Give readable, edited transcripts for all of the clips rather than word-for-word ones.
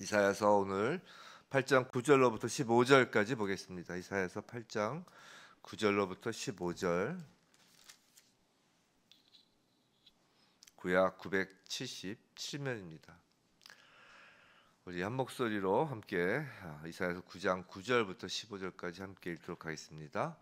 이사야서 오늘 8장 9절로부터 15절까지 보겠습니다. 이사야서 8장 9절로부터 15절. 구약 977면입니다. 우리 한 목소리로 함께 이사야서 9장 9절부터 15절까지 함께 읽도록 하겠습니다.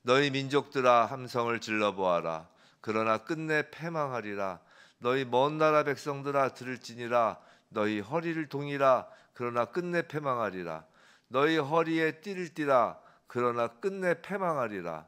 너희 민족들아 함성을 질러보아라. 그러나 끝내 패망하리라. 너희 먼 나라 백성들아 들을지니라. 너희 허리를 동이라. 그러나 끝내 패망하리라. 너희 허리에 띠를 띠라. 그러나 끝내 패망하리라.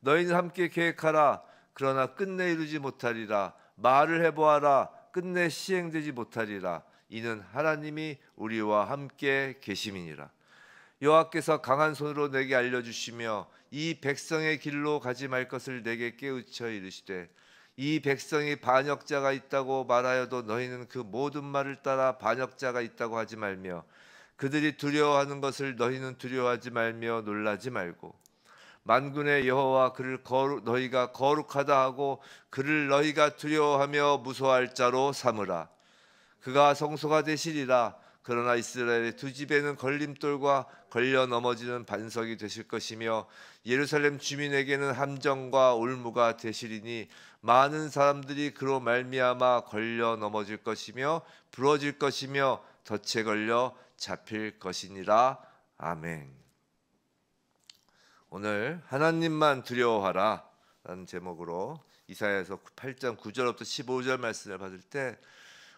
너희는 함께 계획하라. 그러나 끝내 이루지 못하리라. 말을 해보아라. 끝내 시행되지 못하리라. 이는 하나님이 우리와 함께 계심이니라. 여호와께서 강한 손으로 내게 알려주시며 이 백성의 길로 가지 말 것을 내게 깨우쳐 이르시되 이 백성이 반역자가 있다고 말하여도 너희는 그 모든 말을 따라 반역자가 있다고 하지 말며 그들이 두려워하는 것을 너희는 두려워하지 말며 놀라지 말고 만군의 여호와 그를 너희가 거룩하다 하고 그를 너희가 두려워하며 무서워할 자로 삼으라. 그가 성소가 되시리라. 그러나 이스라엘의 두 집에는 걸림돌과 걸려 넘어지는 반석이 되실 것이며 예루살렘 주민에게는 함정과 올무가 되시리니 많은 사람들이 그로 말미암아 걸려 넘어질 것이며 부러질 것이며 덫에 걸려 잡힐 것이니라. 아멘. 오늘 하나님만 두려워하라 라는 제목으로 이사야서 8장 9절부터 15절 말씀을 받을 때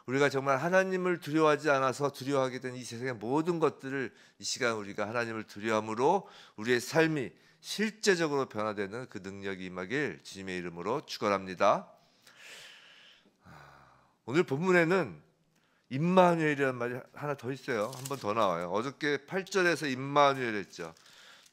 우리가 정말 하나님을 두려워하지 않아서 두려워하게 된 이 세상의 모든 것들을 이 시간 우리가 하나님을 두려움으로 우리의 삶이 실제적으로 변화되는 그 능력이 임하길 주님의 이름으로 축원합니다. 오늘 본문에는 임마누엘이라는 말이 하나 더 있어요. 한 번 더 나와요. 어저께 8절에서 임마누엘 했죠.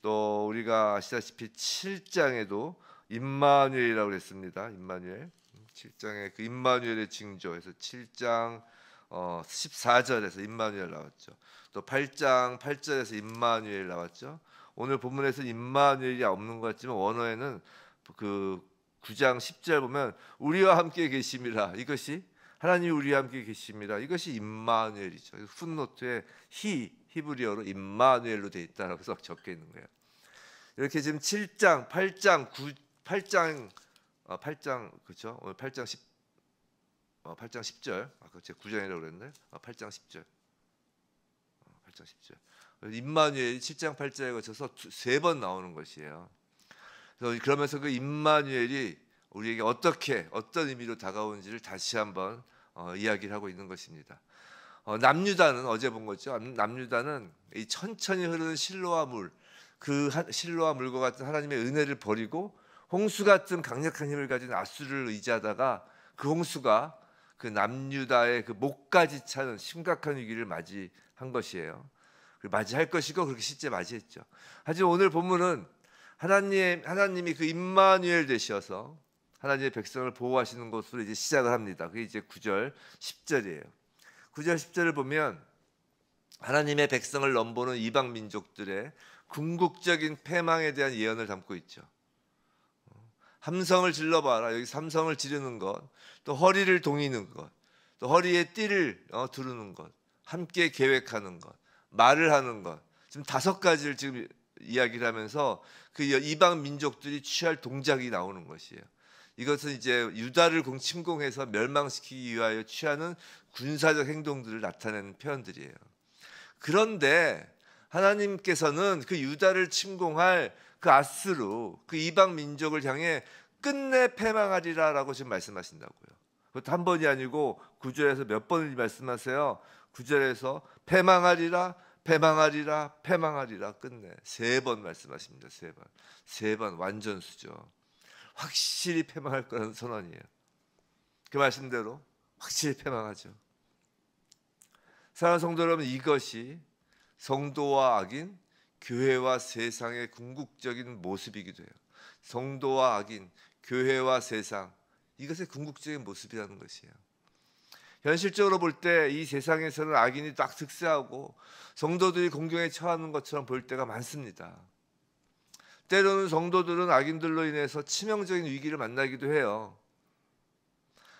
또 우리가 아시다시피 7장에도 임마누엘이라고 그랬습니다. 임마누엘. 7장에 그 임마누엘의 징조에서 7장 14절에서 임마누엘 나왔죠. 또 8장 8절에서 임마누엘 나왔죠. 오늘 본문에서 임마누엘이 없는 것 같지만 원어에는 그 9장 10절 보면 우리와 함께 계심이라. 이것이 하나님이 우리와 함께 계심이라. 이것이 임마누엘이죠. 풋노트에 히브리어로 임마누엘로 되어 있다라고 적혀 있는 거예요. 이렇게 지금 7장, 8장, 8장 그렇죠? 오늘 8장 10절. 아까 제가 9장이라고 그랬네. 8장 10절. 8장 10절. 임마누엘이 7장 8장에 거쳐서 세 번 나오는 것이에요. 그러면서 그 임마누엘이 우리에게 어떤 의미로 다가오는지를 다시 한번 이야기를 하고 있는 것입니다. 남유다는 어제 본 거죠. 남유다는 이 천천히 흐르는 실로와 물, 그 실로와 물과 같은 하나님의 은혜를 버리고 홍수 같은 강력한 힘을 가진 아수르를 의지하다가 그 홍수가 그 남유다의 그 목까지 차는 심각한 위기를 맞이한 것이에요. 맞이할 것이고 그렇게 실제 맞이했죠. 하지만 오늘 본문은 하나님이 그 임마누엘 되셔서 하나님의 백성을 보호하시는 것으로 이제 시작을 합니다. 그게 이제 9절 10절이에요. 9절 10절을 보면 하나님의 백성을 넘보는 이방 민족들의 궁극적인 패망에 대한 예언을 담고 있죠. 함성을 질러봐라. 여기 함성을 지르는 것, 또 허리를 동이는 것, 또 허리에 띠를 두르는 것, 함께 계획하는 것, 말을 하는 것. 지금 5가지를 지금 이야기를 하면서 그 이방 민족들이 취할 동작이 나오는 것이에요. 이것은 이제 유다를 침공해서 멸망시키기 위하여 취하는 군사적 행동들을 나타내는 표현들이에요. 그런데 하나님께서는 그 유다를 침공할 그 아수르, 그 이방 민족을 향해 끝내 패망하리라라고 지금 말씀하신다고요. 그것도 한 번이 아니고 9절에서 몇 번을 말씀하세요. 9절에서 패망하리라, 패망하리라, 패망하리라 끝내 3번 말씀하십니다. 3번. 3번 완전수죠. 확실히 패망할 거라는 선언이에요. 그 말씀대로 확실히 패망하죠. 사랑하는 성도 여러분, 이것이 성도와 악인, 교회와 세상의 궁극적인 모습이기도 해요. 성도와 악인, 교회와 세상, 이것의 궁극적인 모습이라는 것이에요. 현실적으로 볼 때 이 세상에서는 악인이 딱 득세하고 성도들이 공경에 처하는 것처럼 볼 때가 많습니다. 때로는 성도들은 악인들로 인해서 치명적인 위기를 만나기도 해요.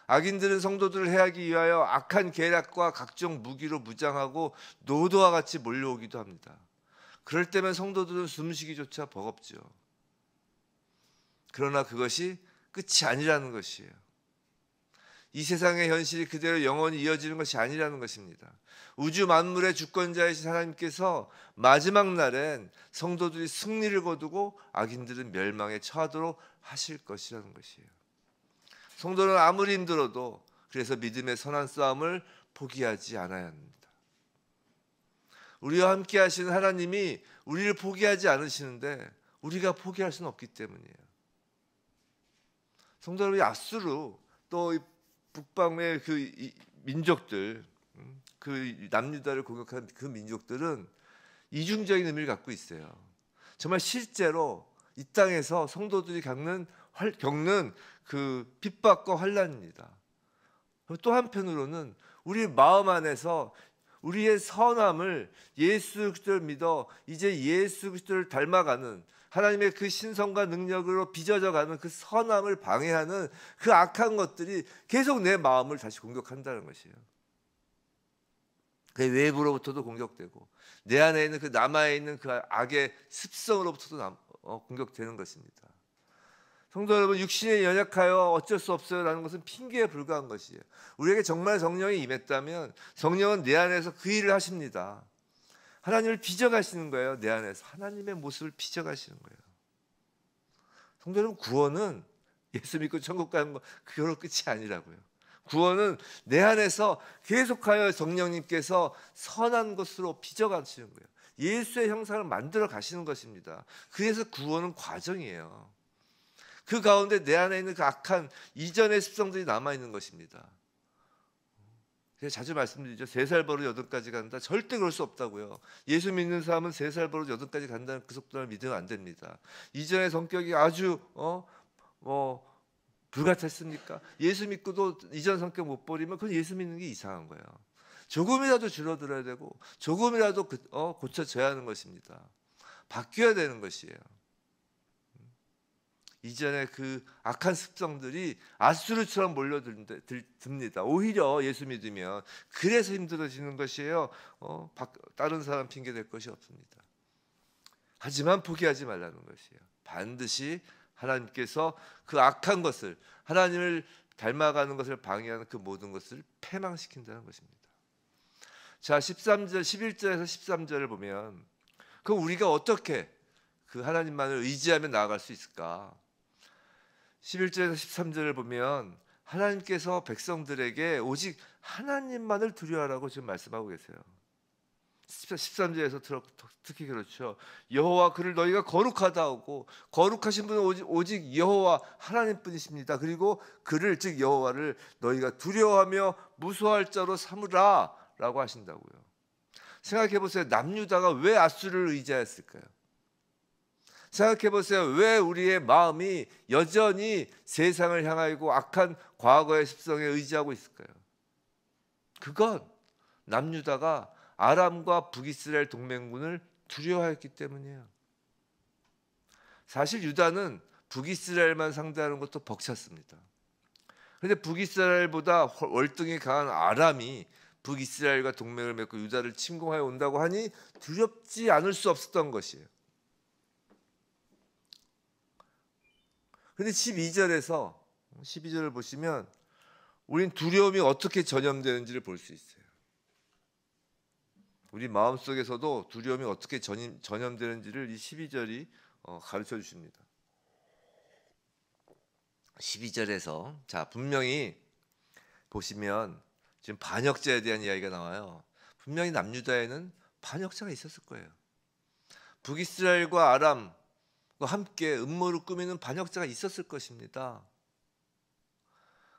악인들은 성도들을 해하기 위하여 악한 계략과 각종 무기로 무장하고 노도와 같이 몰려오기도 합니다. 그럴 때면 성도들은 숨쉬기조차 버겁죠. 그러나 그것이 끝이 아니라는 것이에요. 이 세상의 현실이 그대로 영원히 이어지는 것이 아니라는 것입니다. 우주 만물의 주권자이신 하나님께서 마지막 날엔 성도들이 승리를 거두고 악인들은 멸망에 처하도록 하실 것이라는 것이에요. 성도는 아무리 힘들어도 그래서 믿음의 선한 싸움을 포기하지 않아야 합니다. 우리와 함께 하시는 하나님이 우리를 포기하지 않으시는데 우리가 포기할 수는 없기 때문이에요. 성도 여러분, 아수르 또 북방의 그 민족들, 그 남유다를 공격한 그 민족들은 이중적인 의미를 갖고 있어요. 정말 실제로 이 땅에서 성도들이 겪는 그 핍박과 환난입니다. 또 한편으로는 우리 마음 안에서 우리의 선함을 예수 그리스도를 믿어 이제 예수 그리스도를 닮아가는 하나님의 그 신성과 능력으로 빚어져가는 그 선함을 방해하는 그 악한 것들이 계속 내 마음을 다시 공격한다는 것이에요. 그 외부로부터도 공격되고 내 안에 있는 그 남아있는 그 악의 습성으로부터도 공격되는 것입니다. 성도 여러분, 육신에 연약하여 어쩔 수 없어요라는 것은 핑계에 불과한 것이에요. 우리에게 정말 성령이 임했다면 성령은 내 안에서 그 일을 하십니다. 하나님을 빚어가시는 거예요. 내 안에서 하나님의 모습을 빚어가시는 거예요. 성도 여러분, 구원은 예수 믿고 천국 가는 거 그걸로 끝이 아니라고요. 구원은 내 안에서 계속하여 성령님께서 선한 것으로 빚어가시는 거예요. 예수의 형상을 만들어 가시는 것입니다. 그래서 구원은 과정이에요. 그 가운데 내 안에 있는 그 악한 이전의 습성들이 남아있는 것입니다. 제가 자주 말씀드리죠. 3살 버릇 8까지 간다. 절대 그럴 수 없다고요. 예수 믿는 사람은 3살 버릇 8까지 간다는 그 속도를 믿으면 안 됩니다. 이전의 성격이 아주 불같았습니까? 예수 믿고도 이전 성격 못 버리면 그건 예수 믿는 게 이상한 거예요. 조금이라도 줄어들어야 되고 조금이라도 고쳐져야 하는 것입니다. 바뀌어야 되는 것이에요. 이전에 그 악한 습성들이 아수르처럼 몰려듭니다. 오히려 예수 믿으면 그래서 힘들어지는 것이에요. 다른 사람 핑계 댈 것이 없습니다. 하지만 포기하지 말라는 것이에요. 반드시 하나님께서 그 악한 것을, 하나님을 닮아가는 것을 방해하는 그 모든 것을 패망시킨다는 것입니다. 자, 11절에서 13절을 보면 그럼 우리가 어떻게 그 하나님만을 의지하며 나아갈 수 있을까? 11절에서 13절을 보면 하나님께서 백성들에게 오직 하나님만을 두려워하라고 지금 말씀하고 계세요. 13절에서 특히 그렇죠. 여호와 그를 너희가 거룩하다 하고 거룩하신 분은 오직 여호와 하나님뿐이십니다. 그리고 그를 즉 여호와를 너희가 두려워하며 무서워할 자로 삼으라 라고 하신다고요. 생각해 보세요. 남유다가 왜 아수르를 의지하였을까요? 생각해 보세요. 왜 우리의 마음이 여전히 세상을 향하고 악한 과거의 습성에 의지하고 있을까요? 그건 남유다가 아람과 북이스라엘 동맹군을 두려워했기 때문이에요. 사실 유다는 북이스라엘만 상대하는 것도 벅찼습니다. 그런데 북이스라엘보다 월등히 강한 아람이 북이스라엘과 동맹을 맺고 유다를 침공하여 온다고 하니 두렵지 않을 수 없었던 것이에요. 그런데 12절을 보시면 우린 두려움이 어떻게 전염되는지를 볼 수 있어요. 우리 마음속에서도 두려움이 어떻게 전염되는지를 이 12절이 가르쳐 주십니다. 12절에서 자, 분명히 보시면 지금 반역자에 대한 이야기가 나와요. 분명히 남유다에는 반역자가 있었을 거예요. 북이스라엘과 아람과 함께 음모를 꾸미는 반역자가 있었을 것입니다.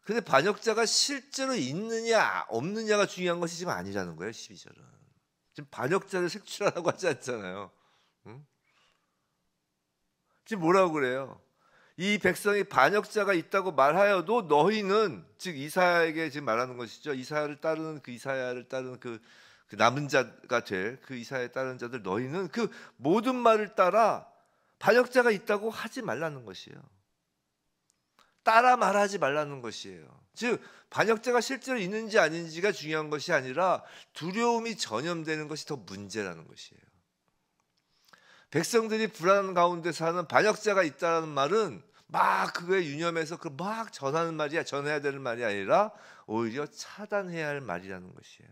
그런데 반역자가 실제로 있느냐 없느냐가 중요한 것이 지금 아니라는 거예요. 12절은 지금 반역자를 색출하라고 하지 않잖아요. 응? 지금 뭐라고 그래요? 이 백성이 반역자가 있다고 말하여도 너희는, 즉 이사야에게 지금 말하는 것이죠. 이사야를 따르는 그 남은 자가 될 그 이사야에 따르는 자들, 너희는 그 모든 말을 따라 반역자가 있다고 하지 말라는 것이에요. 따라 말하지 말라는 것이에요. 즉 반역자가 실제로 있는지 아닌지가 중요한 것이 아니라 두려움이 전염되는 것이 더 문제라는 것이에요. 백성들이 불안 가운데 사는 반역자가 있다는 말은 막 그거에 유념해서 그 막 전하는 말이야, 전해야 되는 말이 아니라 오히려 차단해야 할 말이라는 것이에요.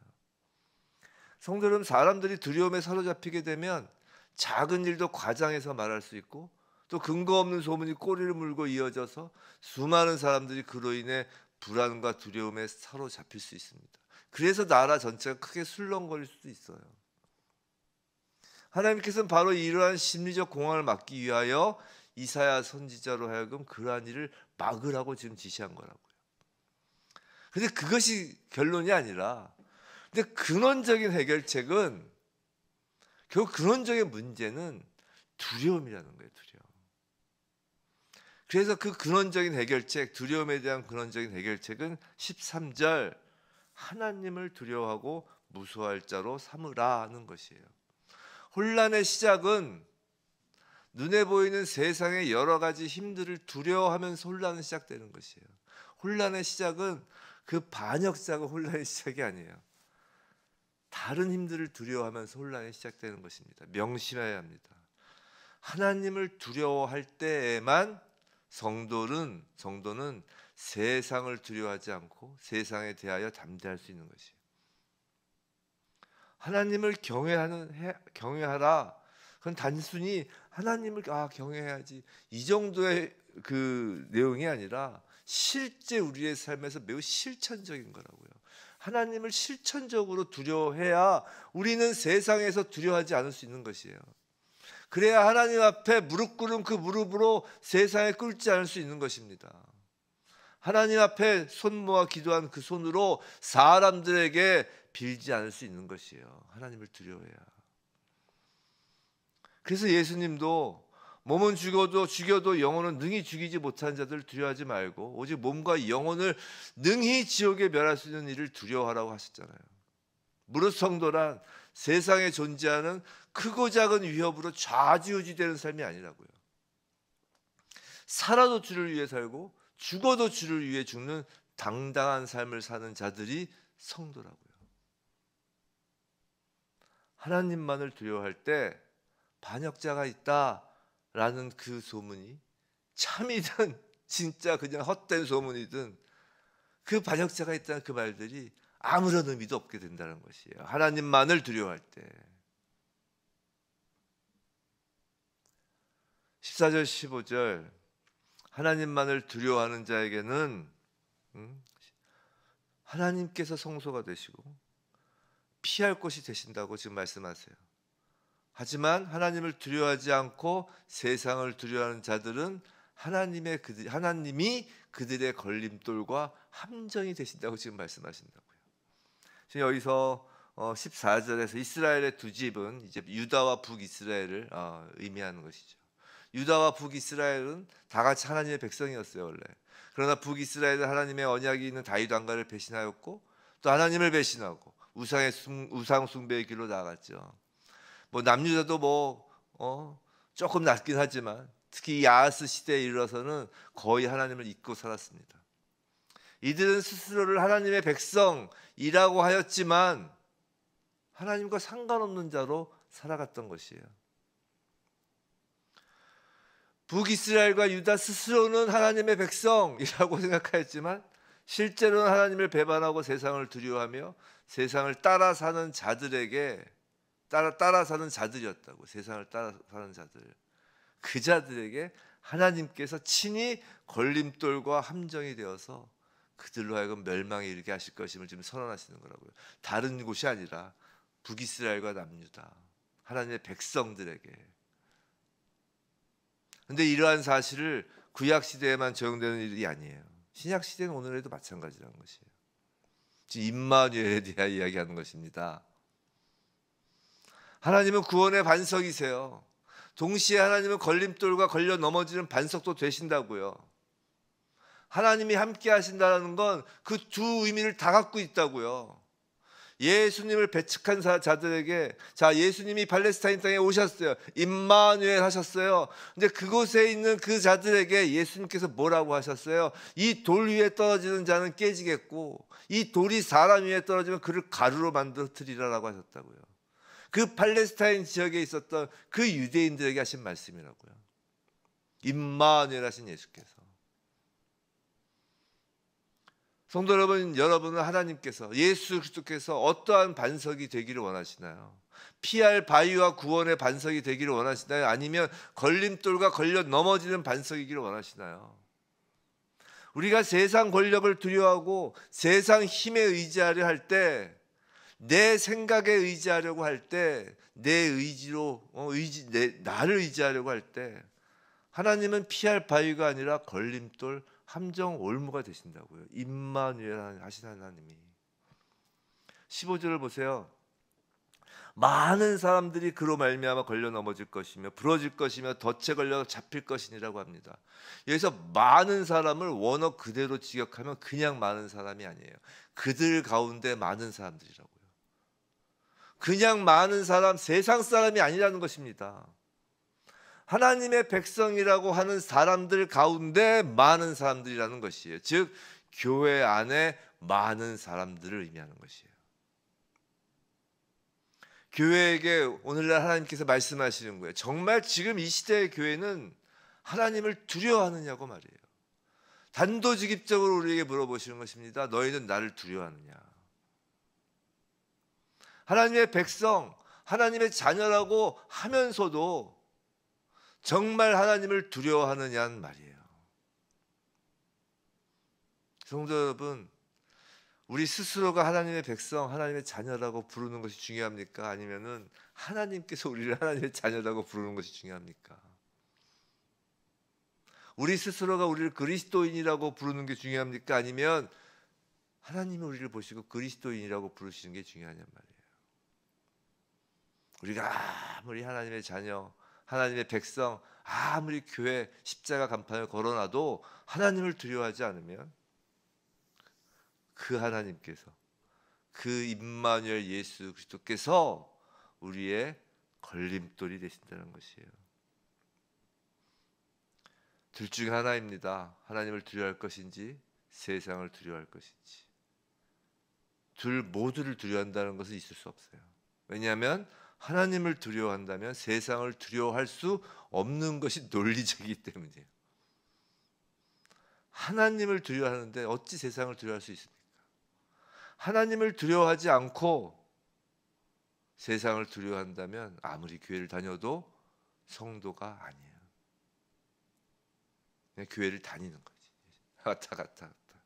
성도 여러분, 사람들이 두려움에 사로잡히게 되면 작은 일도 과장해서 말할 수 있고 또 근거 없는 소문이 꼬리를 물고 이어져서 수많은 사람들이 그로 인해 불안과 두려움에 사로잡힐 수 있습니다. 그래서 나라 전체가 크게 술렁거릴 수도 있어요. 하나님께서는 바로 이러한 심리적 공황을 막기 위하여 이사야 선지자로 하여금 그러한 일을 막으라고 지금 지시한 거라고요. 그런데 그것이 결론이 아니라, 근데 근원적인 해결책은, 결국 근원적인 문제는 두려움이라는 거예요. 두려움. 그래서 그 근원적인 해결책, 두려움에 대한 근원적인 해결책은 13절 하나님을 두려워하고 무서워할 자로 삼으라는 것이에요. 혼란의 시작은 눈에 보이는 세상의 여러 가지 힘들을 두려워하면서 혼란이 시작되는 것이에요. 혼란의 시작은 그 반역자가 혼란의 시작이 아니에요. 다른 힘들을 두려워하면서 혼란이 시작되는 것입니다. 명심해야 합니다. 하나님을 두려워할 때에만 성도는 세상을 두려워하지 않고 세상에 대하여 담대할 수 있는 것이에요. 하나님을 경외하라. 그건 단순히 하나님을 경외해야지 이 정도의 그 내용이 아니라 실제 우리의 삶에서 매우 실천적인 거라고요. 하나님을 실천적으로 두려워해야 우리는 세상에서 두려워하지 않을 수 있는 것이에요. 그래야 하나님 앞에 무릎 꿇은 그 무릎으로 세상에 꿇지 않을 수 있는 것입니다. 하나님 앞에 손 모아 기도한 그 손으로 사람들에게 빌지 않을 수 있는 것이에요. 하나님을 두려워해야. 그래서 예수님도 몸은 죽여도 영혼은 능히 죽이지 못한 자들을 두려워하지 말고 오직 몸과 영혼을 능히 지옥에 멸할 수 있는 일을 두려워하라고 하셨잖아요. 무릇 성도란 세상에 존재하는 크고 작은 위협으로 좌지우지되는 삶이 아니라고요. 살아도 주를 위해 살고 죽어도 주를 위해 죽는 당당한 삶을 사는 자들이 성도라고요. 하나님만을 두려워할 때 반역자가 있다라는 그 소문이 참이든 진짜 그냥 헛된 소문이든 그 반역자가 있다는 그 말들이 아무런 의미도 없게 된다는 것이에요. 하나님만을 두려워할 때. 14절 15절 하나님만을 두려워하는 자에게는 하나님께서 성소가 되시고 피할 곳이 되신다고 지금 말씀하세요. 하지만 하나님을 두려워하지 않고 세상을 두려워하는 자들은 하나님이 그들의 걸림돌과 함정이 되신다고 지금 말씀하신다고요. 지금 여기서 14절에서 이스라엘의 두 집은 이제 유다와 북이스라엘을 의미하는 것이죠. 유다와 북이스라엘은 다 같이 하나님의 백성이었어요 원래. 그러나 북이스라엘은 하나님의 언약이 있는 다윗 왕가를 배신하였고 또 하나님을 배신하고 우상 숭배의 길로 나아갔죠. 뭐 남유다도 조금 낫긴 하지만 특히 야하스 시대에 이르러서는 거의 하나님을 잊고 살았습니다. 이들은 스스로를 하나님의 백성이라고 하였지만 하나님과 상관없는 자로 살아갔던 것이에요. 북이스라엘과 유다 스스로는 하나님의 백성이라고 생각하였지만 실제로는 하나님을 배반하고 세상을 두려워하며 세상을 따라 사는 자들에게 따라 사는 자들이었다고. 세상을 따라 사는 자들, 그 자들에게 하나님께서 친히 걸림돌과 함정이 되어서 그들로 하여금 멸망에 이르게 하실 것임을 지금 선언하시는 거라고요. 다른 곳이 아니라 북이스라엘과 남유다, 하나님의 백성들에게. 그런데 이러한 사실을 구약 시대에만 적용되는 일이 아니에요. 신약 시대는 오늘에도 마찬가지라는 것이에요. 지금 임마누엘에 대해 이야기하는 것입니다. 하나님은 구원의 반석이세요. 동시에 하나님은 걸림돌과 걸려 넘어지는 반석도 되신다고요. 하나님이 함께 하신다는 건 그 두 의미를 다 갖고 있다고요. 예수님을 배척한 자들에게, 자, 예수님이 팔레스타인 땅에 오셨어요. 임마누엘 하셨어요. 근데 그곳에 있는 그 자들에게 예수님께서 뭐라고 하셨어요? 이 돌 위에 떨어지는 자는 깨지겠고 이 돌이 사람 위에 떨어지면 그를 가루로 만들어뜨리라라고 하셨다고요. 그 팔레스타인 지역에 있었던 그 유대인들에게 하신 말씀이라고요. 임마누엘 하신 예수께서. 성도 여러분, 여러분은 하나님께서, 예수 그리스도께서 어떠한 반석이 되기를 원하시나요? 피할 바위와 구원의 반석이 되기를 원하시나요? 아니면 걸림돌과 걸려 넘어지는 반석이기를 원하시나요? 우리가 세상 권력을 두려워하고 세상 힘에 의지하려 할 때, 내 생각에 의지하려고 할 때, 내 의지로 나를 의지하려고 할 때, 하나님은 피할 바위가 아니라 걸림돌, 함정 올무가 되신다고요. 임마누엘 하신 하나님이. 15절을 보세요. 많은 사람들이 그로 말미암아 걸려 넘어질 것이며 부러질 것이며 덫에 걸려 잡힐 것이니라고 합니다. 여기서 많은 사람을 원어 그대로 직역하면 그냥 많은 사람이 아니에요. 그들 가운데 많은 사람들이라고요. 그냥 많은 사람, 세상 사람이 아니라는 것입니다. 하나님의 백성이라고 하는 사람들 가운데 많은 사람들이라는 것이에요. 즉 교회 안에 많은 사람들을 의미하는 것이에요. 교회에게 오늘날 하나님께서 말씀하시는 거예요. 정말 지금 이 시대의 교회는 하나님을 두려워하느냐고 말이에요. 단도직입적으로 우리에게 물어보시는 것입니다. 너희는 나를 두려워하느냐? 하나님의 백성, 하나님의 자녀라고 하면서도 정말 하나님을 두려워하느냐는 말이에요. 성도 여러분, 우리 스스로가 하나님의 백성, 하나님의 자녀라고 부르는 것이 중요합니까? 아니면은 하나님께서 우리를 하나님의 자녀라고 부르는 것이 중요합니까? 우리 스스로가 우리를 그리스도인이라고 부르는 게 중요합니까? 아니면 하나님이 우리를 보시고 그리스도인이라고 부르시는 게 중요하냔 말이에요. 우리가 아무리 하나님의 자녀, 하나님의 백성, 아무리 교회 십자가 간판을 걸어놔도 하나님을 두려워하지 않으면 그 하나님께서, 그 임마누엘 예수 그리스도께서 우리의 걸림돌이 되신다는 것이에요. 둘 중에 하나입니다. 하나님을 두려워할 것인지 세상을 두려워할 것인지. 둘 모두를 두려워한다는 것은 있을 수 없어요. 왜냐하면 하나님을 두려워한다면 세상을 두려워할 수 없는 것이 논리적이기 때문이에요. 하나님을 두려워하는데 어찌 세상을 두려워할 수 있습니까? 하나님을 두려워하지 않고 세상을 두려워한다면 아무리 교회를 다녀도 성도가 아니에요. 그냥 교회를 다니는 거지. 왔다 갔다 갔다.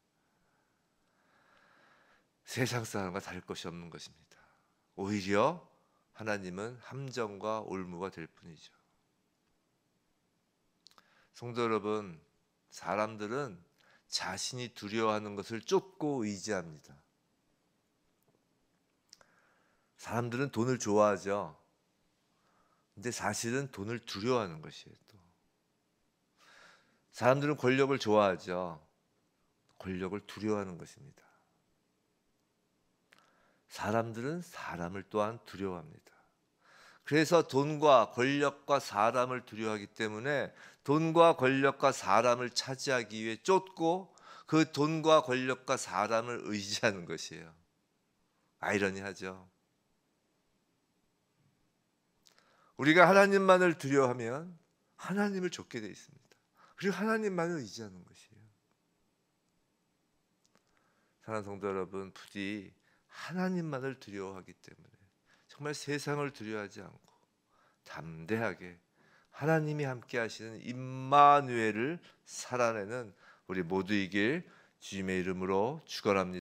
세상 사람과 다를 것이 없는 것입니다. 오히려 하나님은 함정과 올무가 될 뿐이죠. 성도 여러분, 사람들은 자신이 두려워하는 것을 쫓고 의지합니다. 사람들은 돈을 좋아하죠. 근데 사실은 돈을 두려워하는 것이에요. 또 사람들은 권력을 좋아하죠. 권력을 두려워하는 것입니다. 사람들은 사람을 또한 두려워합니다. 그래서 돈과 권력과 사람을 두려워하기 때문에 돈과 권력과 사람을 차지하기 위해 쫓고 그 돈과 권력과 사람을 의지하는 것이에요. 아이러니하죠. 우리가 하나님만을 두려워하면 하나님을 쫓게 돼 있습니다. 그리고 하나님만을 의지하는 것이에요. 사랑하는 성도 여러분, 부디 하나님만을 두려워하기 때문에 정말 세상을 두려워하지 않고 담대하게 하나님이 함께 하시는 임마누엘을 살아내는 우리 모두이길 주님의 이름으로 축원합니다.